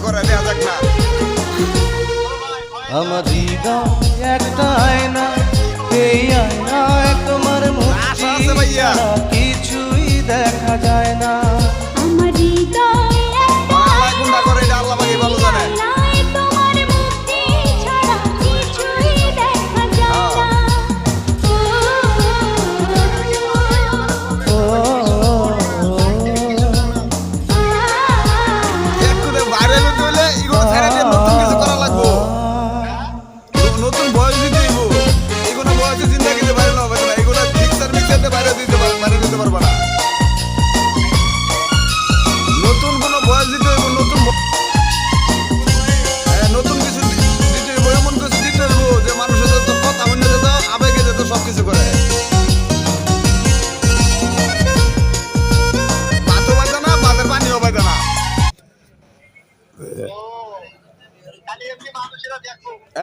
করে দেয়া যাক না। আমার হৃদয় একটা আয়না, এই আয়নায় তোমার আশা মুক্তি আছে ভাইয়া। ছাড়া কিছুই দেখা যায় না। আমার হৃদয়ে একটা আল্লাহ গুন্ডা করে এটা আল্লাহ পাকই ভালো জানে। আয়নায় তোমার মুক্তি ছাড়া কিছুই দেখা যায় না। ও একটু ভাইরাল হতে হলে এগুলো ছেড়ে দিয়ে নতুন কিছু করা লাগবো। নতুন বয়স দিতে হইব। এগুলো বয়সে জিন্দাগিতে ভাইরাল হবে না। এগুলো মিক্সার মিক্সারতে ভাইরাল দিতে পারবে না। নতুন কোনো বয়স দিতে হইব, নতুন কিছু দিতে হইব, এমন কিছু দিতে হইব যে মানুষের যত কথা মনে যেত, আবেগে যেত, সবকিছু করে। ভাতও পাইতে না, ভাতের পানিও পাইতে না।